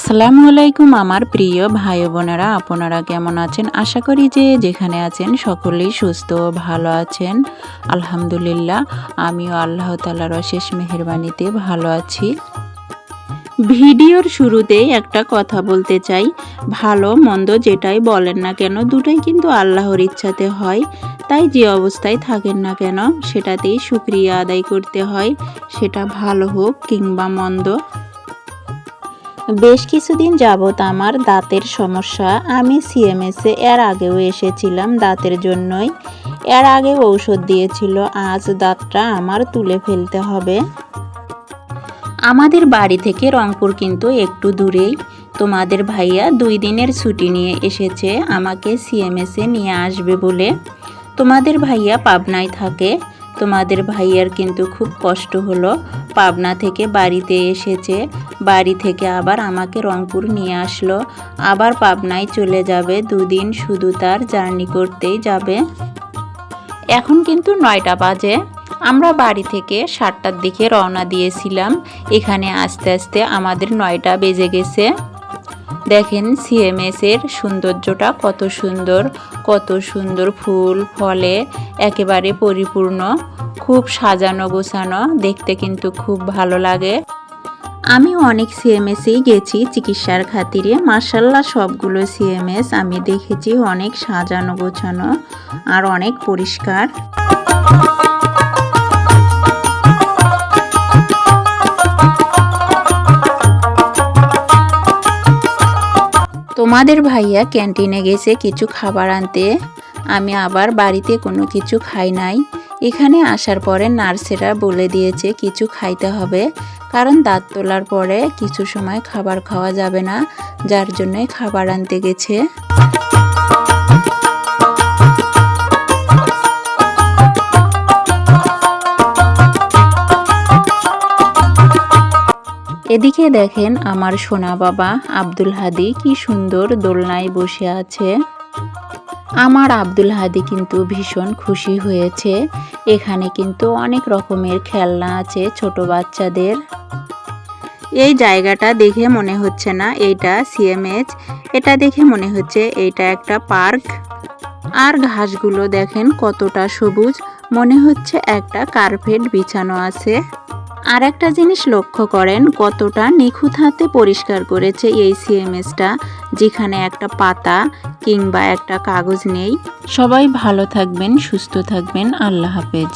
আসসালামু আলাইকুম আমার প্রিয় ভাই বোনেরা, আপনারা কেমন আছেন? আশা করি যে যেখানে আছেন সকলেই সুস্থ ও ভালো আছেন। আলহামদুলিল্লাহ, আমিও আল্লাহ তাআলার অশেষ মেহেরবানিতে ভালো আছি। ভিডিওর শুরুতেই একটা কথা বলতে চাই, ভালো মন্দ যেটাই বলেন না কেন দুটোই কিন্তু আল্লাহর ইচ্ছাতে হয়। তাই যে অবস্থায় থাকেন না কেন সেটাতেই শুকরিয়া আদায় করতে হয়, সেটা ভালো হোক কিংবা মন্দ। বেশ কিছুদিন যাবত আমার দাঁতের সমস্যা। আমি সিএমএসে এর আগেও এসেছিলাম দাঁতের জন্যই। এর আগে ঔষধ দিয়েছিল, আজ দাঁতটা আমার তুলে ফেলতে হবে। আমাদের বাড়ি থেকে রংপুর কিন্তু একটু দূরেই। তোমাদের ভাইয়া 2 দিনের ছুটি নিয়ে এসেছে আমাকে সিএমএসে নিয়ে আসবে বলে। তোমাদের ভাইয়া পাবনায় থাকে। তোমাদের ভাইয়ার কিন্তু খুব কষ্ট হলো, পাবনা থেকে বাড়িতে এসেছে, বাড়ি থেকে আবার আমাকে রংপুর নিয়ে আসলো, আবার পাবনায় চলে যাবে। 2 দিন শুধু তার জার্নি করতেই যাবে। এখন কিন্তু 9টা বাজে। আমরা বাড়ি থেকে 7টার দিকে রওনা দিয়েছিলাম। এখানে আস্তে আস্তে আমাদের 9টা বেজে গেছে। দেখেন সিএমএসের সৌন্দর্যটা কত সুন্দর ফুল ফলে একেবারে পরিপূর্ণ, খুব সাজানো গোছানো, দেখতে কিন্তু খুব ভালো লাগে। আমি অনেক সিএমএসেই গেছি চিকিৎসার খাতিরে, মাশাআল্লাহ সবগুলো সিএমএস আমি দেখেছি অনেক সাজানো গোছানো আর অনেক পরিষ্কার। তোমাদের ভাইয়া ক্যান্টিনে গেছে কিছু খাবার আনতে। আমি আবার বাড়িতে কোনো কিছু খাই নাই। এখানে আসার পরে নার্সেরা বলে দিয়েছে কিছু খাইতে হবে, কারণ দাঁত তোলার পরে কিছু সময় খাবার খাওয়া যাবে না, যার জন্যই খাবার আনতে গেছে। এদিকে দেখেন আমার সোনা বাবা আব্দুল হাদি কি সুন্দর দোলনায় বসে আছে। আমার আব্দুল হাদি কিন্তু ভীষণ খুশি হয়েছে। এখানে কিন্তু অনেক রকমের খেলনা আছে ছোট বাচ্চাদের। এই জায়গাটা দেখে মনে হচ্ছে না এইটা সিএমএইচ, এটা দেখে মনে হচ্ছে এইটা একটা পার্ক। আর ঘাসগুলো দেখেন কতটা সবুজ, মনে হচ্ছে একটা কার্পেট বিছানো আছে। আর একটা জিনিস লক্ষ্য করেন কতটা নিখুঁত হাতে পরিষ্কার করেছে এই সিএমএসটা, যেখানে একটা পাতা কিংবা একটা কাগজ নেই। সবাই ভালো থাকবেন, সুস্থ থাকবেন, আল্লাহ হাফেজ।